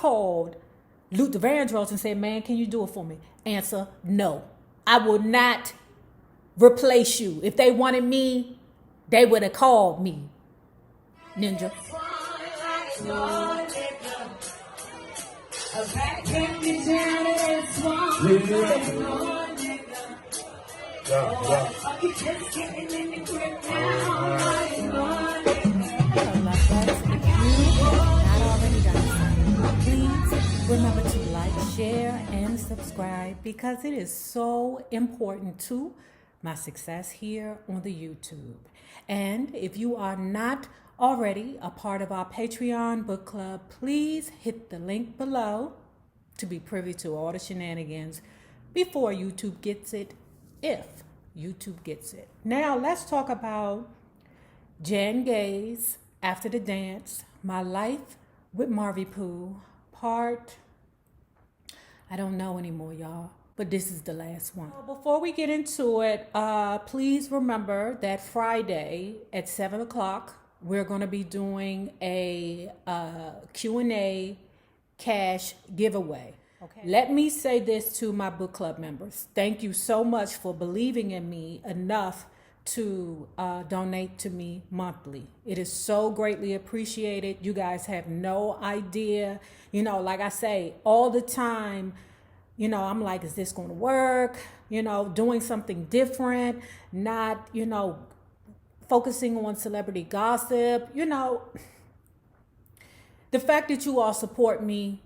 called Luther Vandross and said, man, can you do it for me? Answer, no. I will not replace you. If they wanted me, they would have called me. Ninja. Remember to like, share, and subscribe because it is so important to my success here on the YouTube. And if you are not already a part of our Patreon book club, please hit the link below to be privy to all the shenanigans before YouTube gets it, if YouTube gets it. Now let's talk about Jan Gaye's After the Dance, My Life with Marvin Gaye, part, I don't know anymore, y'all, but this is the last one. Before we get into it, please remember that Friday at 7 o'clock, we're going to be doing a Q&A cash giveaway. Okay. Let me say this to my book club members. Thank you so much for believing in me enough to donate to me monthly. It is so greatly appreciated. You guys have no idea. You know, like I say, all the time, you know, I'm like, is this going to work? You know, doing something different, not, you know, focusing on celebrity gossip. You know, the fact that you all support me,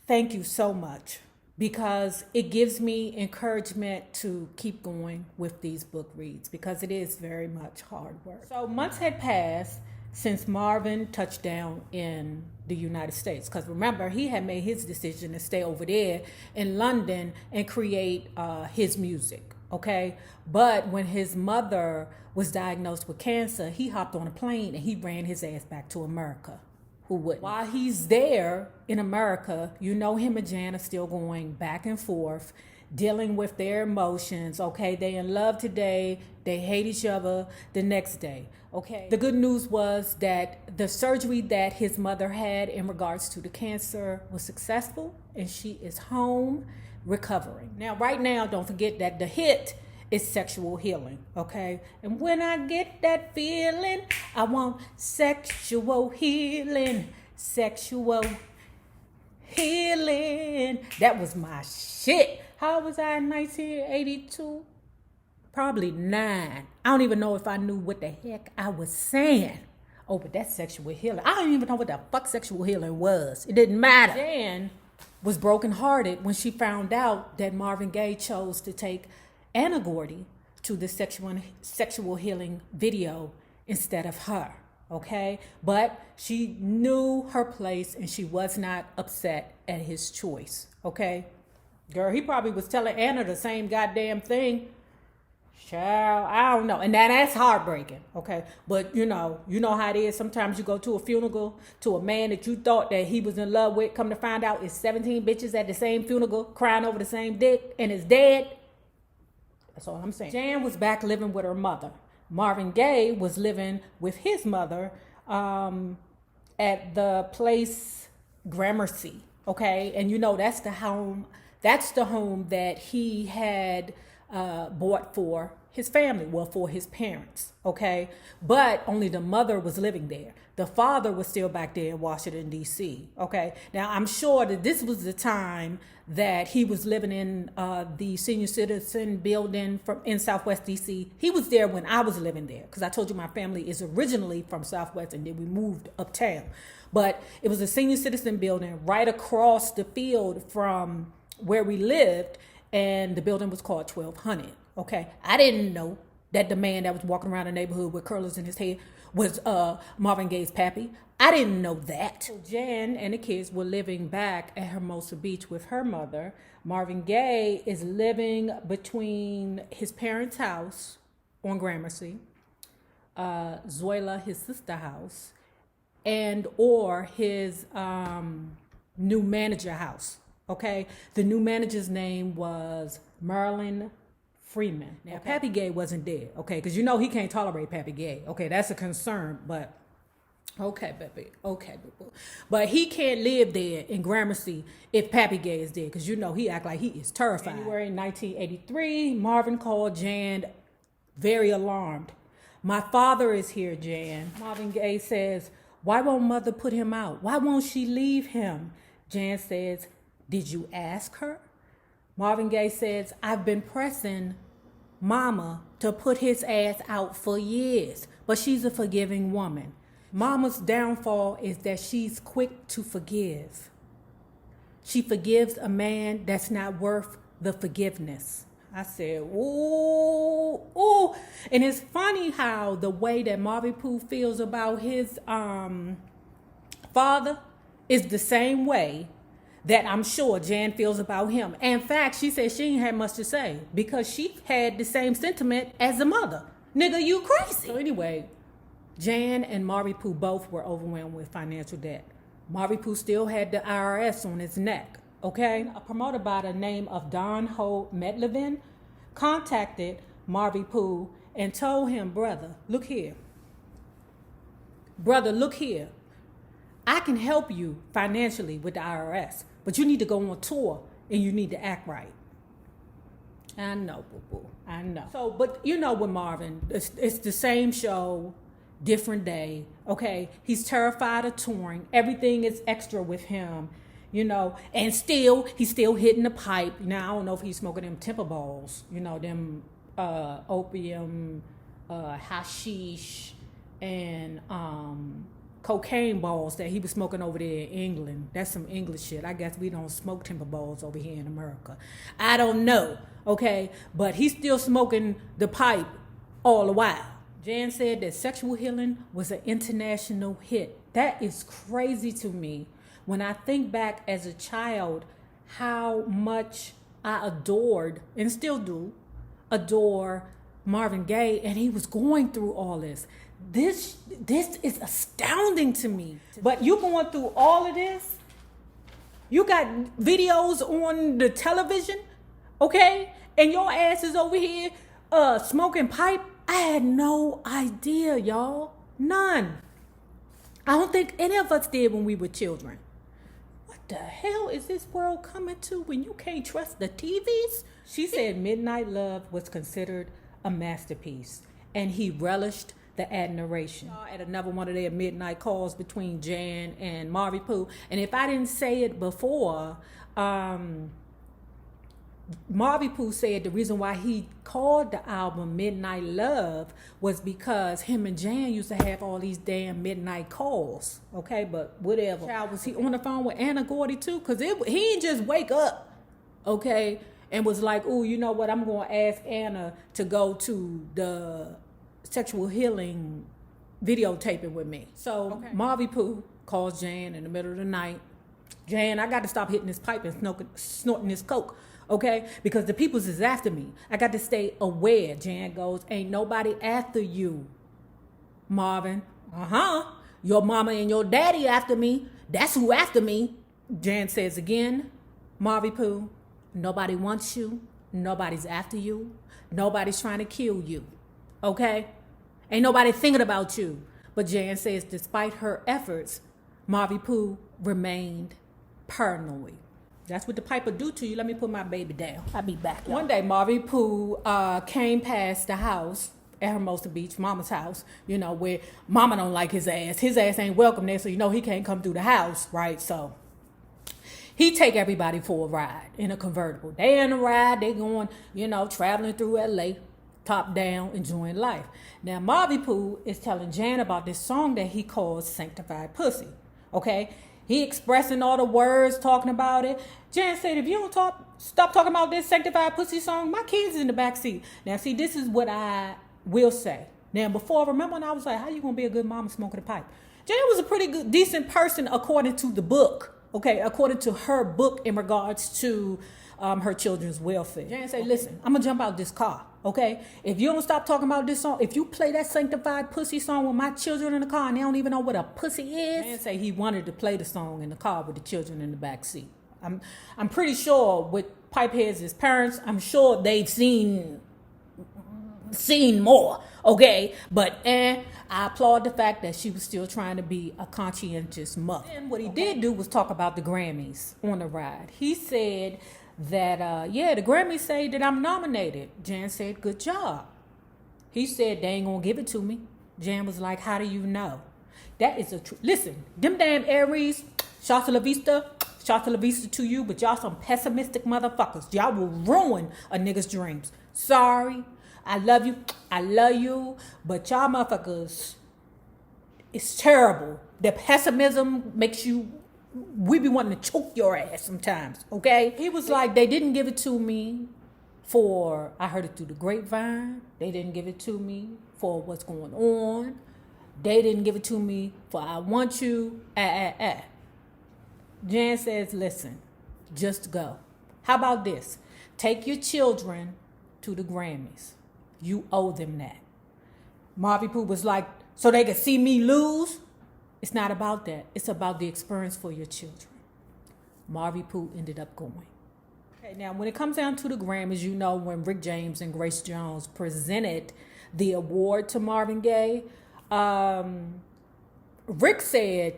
thank you so much, because it gives me encouragement to keep going with these book reads because it is very much hard work. So months had passed since Marvin touched down in the United States, because remember, he had made his decision to stay over there in London and create his music, okay? But when his mother was diagnosed with cancer, he hopped on a plane and he ran his ass back to America. Who would? While he's there in America, you know, him and Jan are still going back and forth, dealing with their emotions, okay? They in love today, they hate each other the next day, okay? The good news was that the surgery that his mother had in regards to the cancer was successful, and she is home recovering. Now, right now, don't forget that the hit is sexual healing, okay? And when I get that feeling, I want sexual healing, sexual healing. That was my shit. How was I in 1982? Probably 9. I don't even know if I knew what the heck I was saying. Oh, but that's sexual healing. I don't even know what the fuck sexual healing was. It didn't matter. Jan was brokenhearted when she found out that Marvin Gaye chose to take Anna Gordy to the sexual healing video instead of her, okay? But she knew her place and she was not upset at his choice, okay? Girl, he probably was telling Anna the same goddamn thing. Child, I don't know. And that's heartbreaking, okay? But you know how it is. Sometimes you go to a funeral to a man that you thought that he was in love with, come to find out it's 17 bitches at the same funeral crying over the same dick and is dead. That's all I'm saying. Jan was back living with her mother. Marvin Gaye was living with his mother at the place Gramercy, okay? And you know that's the home that he had bought for his family, well, for his parents, okay? But only the mother was living there. The father was still back there in Washington, D.C., okay? Now, I'm sure that this was the time that he was living in the senior citizen building in Southwest D.C. He was there when I was living there, because I told you my family is originally from Southwest, and then we moved uptown. But it was a senior citizen building right across the field from where we lived, and the building was called 1200, okay? I didn't know that the man that was walking around the neighborhood with curlers in his head was Marvin Gaye's pappy. I didn't know that. So Jan and the kids were living back at Hermosa Beach with her mother. Marvin Gaye is living between his parents' house on Gramercy, Zoila, his sister's house, and or his new manager house, okay? The new manager's name was Merlin Freeman. Now, okay. Pappy Gaye wasn't dead, okay? Because you know he can't tolerate Pappy Gaye. Okay, that's a concern, but Okay, baby. Okay, boo. But he can't live there in Gramercy if Pappy Gay is there, because you know he act like he is terrified. January 1983, Marvin called Jan very alarmed. My father is here, Jan. Marvin Gaye says, why won't mother put him out? Why won't she leave him? Jan says, did you ask her? Marvin Gaye says, I've been pressing Mama to put his ass out for years, but she's a forgiving woman. Mama's downfall is that she's quick to forgive. She forgives a man that's not worth the forgiveness. I said, ooh, ooh. And it's funny how the way that Marvin Pooh feels about his father is the same way that I'm sure Jan feels about him. In fact, she said she ain't had much to say because she had the same sentiment as the mother. Nigga, you crazy. So anyway, Jan and Marvin Pooh both were overwhelmed with financial debt. Marvin Pooh still had the IRS on his neck, okay? A promoter by the name of Don Ho Metlevin contacted Marvin Pooh and told him, brother, look here. Brother, look here. I can help you financially with the IRS, but you need to go on tour and you need to act right. I know, boo-boo. I know. So, but you know with Marvin, it's the same show, different day, okay? He's terrified of touring. Everything is extra with him, you know, and he's still hitting the pipe. Now, I don't know if he's smoking them temper balls, you know, them opium, hashish, and cocaine balls that he was smoking over there in England. That's some English shit. I guess we don't smoke temper balls over here in America. I don't know, okay? But he's still smoking the pipe all the while. Jan said that Sexual Healing was an international hit. That is crazy to me. When I think back as a child, how much I adored, and still do, adore Marvin Gaye, and he was going through all this. This is astounding to me. But you going through all of this? You got videos on the television, okay? And your ass is over here smoking pipe. I had no idea, y'all. None. I don't think any of us did when we were children. What the hell is this world coming to when you can't trust the TVs? She said Midnight Love was considered a masterpiece, and he relished the admiration. At another one of their midnight calls between Jan and Marvin Pooh. And if I didn't say it before, Marvin Pooh said the reason why he called the album Midnight Love was because him and Jan used to have all these damn midnight calls. Okay, but whatever. Child, was he on the phone with Anna Gordy too? Because he didn't just wake up, okay, and was like, oh, you know what, I'm going to ask Anna to go to the Sexual Healing videotaping with me. So okay. Marvin Pooh calls Jan in the middle of the night. Jan, I got to stop hitting this pipe and snorting this coke. Okay, because the peoples is after me. I got to stay aware. Jan goes, ain't nobody after you, Marvin. Your mama and your daddy after me. That's who after me. Jan says again, Marvin Pooh, nobody wants you. Nobody's after you. Nobody's trying to kill you. Okay? Ain't nobody thinking about you. But Jan says despite her efforts, Marvin Pooh remained paranoid. That's what the pipe will do to you. Let me put my baby down. I'll be back. Y'all. One day, Marvin Pooh came past the house at Hermosa Beach, Mama's house, you know, where Mama don't like his ass. His ass ain't welcome there, so you know he can't come through the house, right? So he take everybody for a ride in a convertible. They in a ride. They going, you know, traveling through L.A., top down, enjoying life. Now, Marvin Pooh is telling Jan about this song that he calls Sanctified Pussy, okay? He expressing all the words, talking about it. Jan said, if you don't stop talking about this Sanctified Pussy song, my kids is in the back seat. Now, see, this is what I will say. Now, before, remember when I was like, how you going to be a good mama smoking a pipe? Jan was a pretty good, decent person according to the book, okay? According to her book in regards to her children's welfare. Jan said, listen, I'm going to jump out this car, okay? If you don't stop talking about this song, if you play that Sanctified Pussy song with my children in the car and they don't even know what a pussy is. Jan said he wanted to play the song in the car with the children in the back seat. I'm pretty sure with Pipeheads as parents, I'm sure they've seen seen more, okay? But I applaud the fact that she was still trying to be a conscientious mother. And what he did do was talk about the Grammys on the ride. He said that, the Grammys say that I'm nominated. Jan said, good job. He said, they ain't gonna give it to me. Jan was like, how do you know? That is a truth. Listen, them damn Aries, shout to la vista to you, but y'all some pessimistic motherfuckers. Y'all will ruin a nigga's dreams. Sorry. I love you, but y'all motherfuckers, it's terrible. The pessimism makes you, we be wanting to choke your ass sometimes, okay? He was like, they didn't give it to me for, I heard it through the grapevine. They didn't give it to me for what's going on. They didn't give it to me for I want you, Jan says, listen, just go. How about this? Take your children to the Grammys. You owe them that. Marvin Pooh was like, so they could see me lose? It's not about that. It's about the experience for your children. Marvin Pooh ended up going. Okay, now when it comes down to the Grammys, you know when Rick James and Grace Jones presented the award to Marvin Gaye, Rick said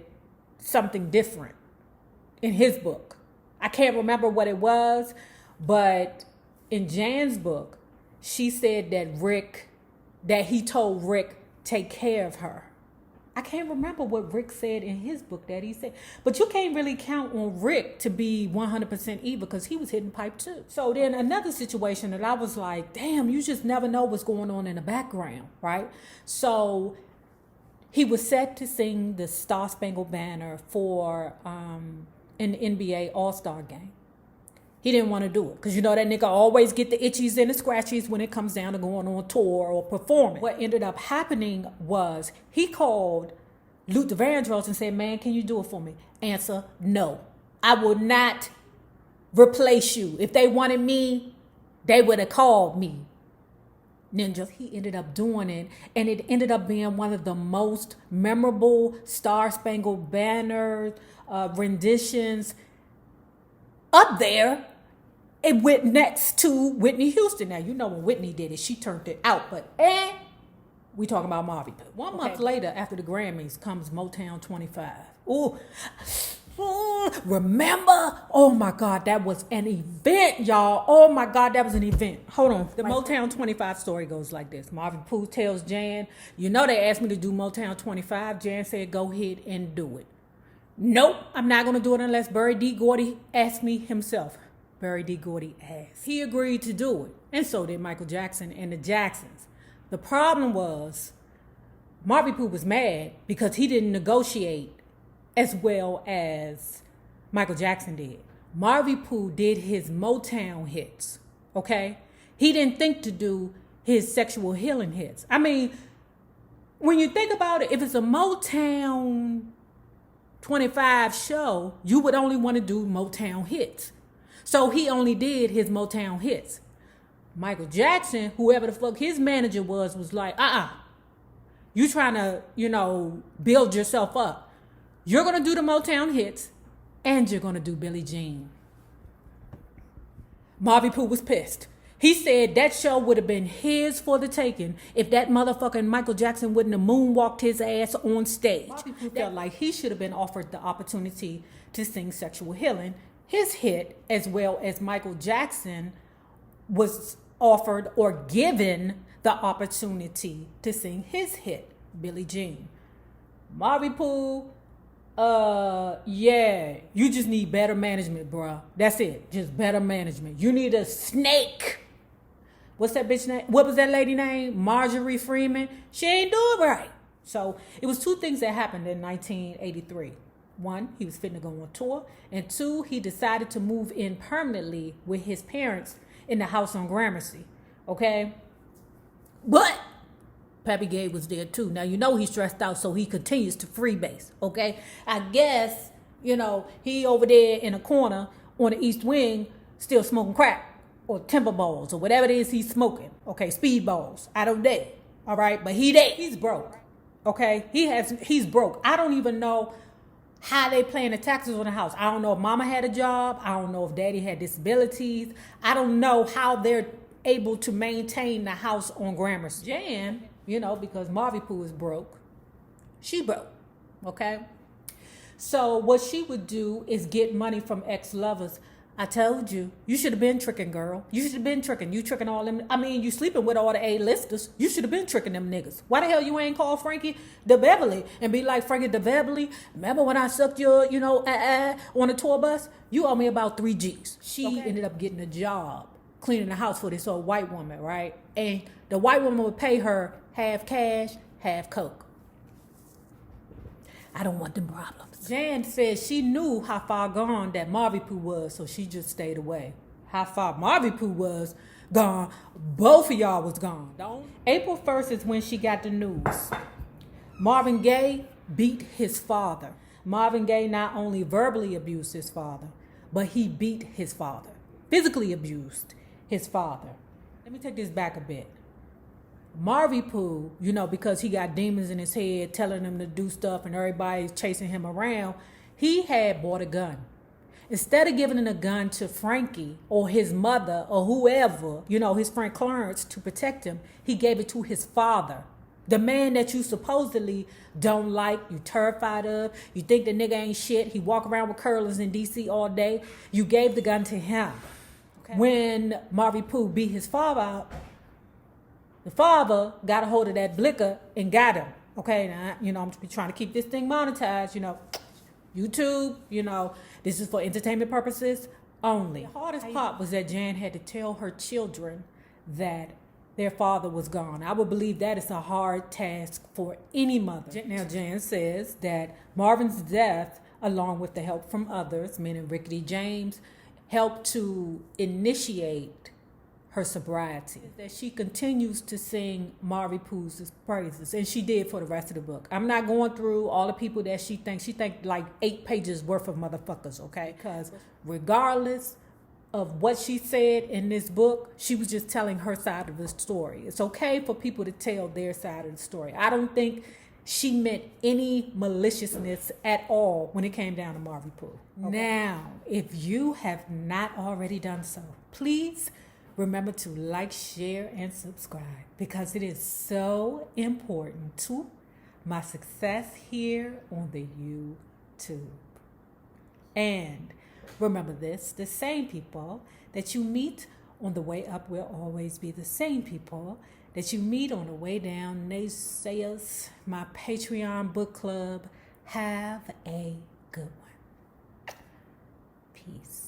something different in his book. I can't remember what it was, but in Jan's book, she said that he told Rick, take care of her. I can't remember what Rick said in his book that he said. But you can't really count on Rick to be 100% evil because he was hitting pipe too. So then another situation that I was like, damn, you just never know what's going on in the background, right? So he was set to sing the Star Spangled Banner for an NBA All-Star game. He didn't want to do it because you know that nigga always get the itchies and the scratchies when it comes down to going on tour or performing. What ended up happening was he called Luther Vandross and said, man, can you do it for me? Answer, no. I will not replace you. If they wanted me, they would have called me. Ninja. He ended up doing it, and it ended up being one of the most memorable Star Spangled Banner renditions up there. It went next to Whitney Houston. Now, you know when Whitney did it, she turned it out. But we talking about Marvin. One month later, after the Grammys, comes Motown 25. Ooh, remember? Oh, my God, that was an event, y'all. Oh, my God, that was an event. Hold on. The Motown 25 story goes like this. Marvin Pooh tells Jan, you know they asked me to do Motown 25. Jan said, go ahead and do it. Nope, I'm not going to do it unless Berry D. Gordy asks me himself. Berry D. Gordy asked. He agreed to do it, and so did Michael Jackson and the Jacksons. The problem was Marvin Pooh was mad because he didn't negotiate as well as Michael Jackson did. Marvin Pooh did his Motown hits, okay? He didn't think to do his sexual healing hits. I mean, when you think about it, if it's a Motown 25 show, you would only want to do Motown hits. So he only did his Motown hits. Michael Jackson, whoever the fuck his manager was like, you trying to, build yourself up. You're going to do the Motown hits and you're going to do Billie Jean. Marvin Pooh was pissed. He said that show would have been his for the taking if that motherfucking Michael Jackson wouldn't have moonwalked his ass on stage. Marvin Pooh felt like he should have been offered the opportunity to sing Sexual Healing, his hit, as well as Michael Jackson was offered or given the opportunity to sing his hit, Billie Jean. Marvin Pooh, you just need better management, bruh. That's it. Just better management. You need a snake. What's that bitch name? What was that lady name? Marjorie Freeman. She ain't do it right. So it was two things that happened in 1983. One, he was finna go on tour. And two, he decided to move in permanently with his parents in the house on Gramercy. Okay? But Pappy Gaye was there too. Now, he's stressed out, so he continues to freebase. Okay? I guess, he over there in a corner on the East Wing still smoking crack or timber balls or whatever it is he's smoking. Okay? Speed balls. I don't dare. All right? But he's broke. Okay? He's broke. I don't even know how they paying the taxes on the house. I don't know if mama had a job. I don't know if daddy had disabilities. I don't know how they're able to maintain the house on Grammys. Jan, because Marvin Pooh is broke, she broke, okay? So what she would do is get money from ex-lovers. I told you, you should have been tricking, girl. You should have been tricking. You tricking all them. I mean, you sleeping with all the A-listers. You should have been tricking them niggas. Why the hell you ain't call Frankie DeBeverly and be like, Frankie DeBeverly, remember when I sucked your, on a tour bus? You owe me about 3 G's. She ended up getting a job cleaning the house for this old white woman, right? And the white woman would pay her half cash, half coke. I don't want them problems. Jan said she knew how far gone that Marvin Pooh was, so she just stayed away. How far Marvin Pooh was gone, both of y'all was gone. April 1st is when she got the news. Marvin Gaye beat his father. Marvin Gaye not only verbally abused his father, but he beat his father. Physically abused his father. Let me take this back a bit. Marvin Pooh, because he got demons in his head telling him to do stuff and everybody's chasing him around, he had bought a gun. Instead of giving a gun to Frankie or his mother or whoever, his friend Clarence, to protect him, he gave it to his father. The man that you supposedly don't like, you terrified of, you think the nigga ain't shit, he walk around with curlers in D.C. all day, you gave the gun to him. Okay. When Marvin Pooh beat his father out, the father got a hold of that blicker and got him. Okay, now, I'm trying to keep this thing monetized, YouTube, this is for entertainment purposes only. The hardest part was that Jan had to tell her children that their father was gone. I would believe that is a hard task for any mother. Now, Jan says that Marvin's death, along with the help from others, meaning Rickety James, helped to initiate her sobriety. That she continues to sing Marvin Pooh's praises, and she did for the rest of the book. I'm not going through all the people that she thinks like 8 pages worth of motherfuckers, okay? Because regardless of what she said in this book, she was just telling her side of the story. It's okay for people to tell their side of the story. I don't think she meant any maliciousness at all when it came down to Marvin Pooh. Okay. Now, if you have not already done so, please remember to like, share, and subscribe, because it is so important to my success here on the YouTube. And remember this, the same people that you meet on the way up will always be the same people that you meet on the way down. Naysayers, my Patreon book club. Have a good one. Peace.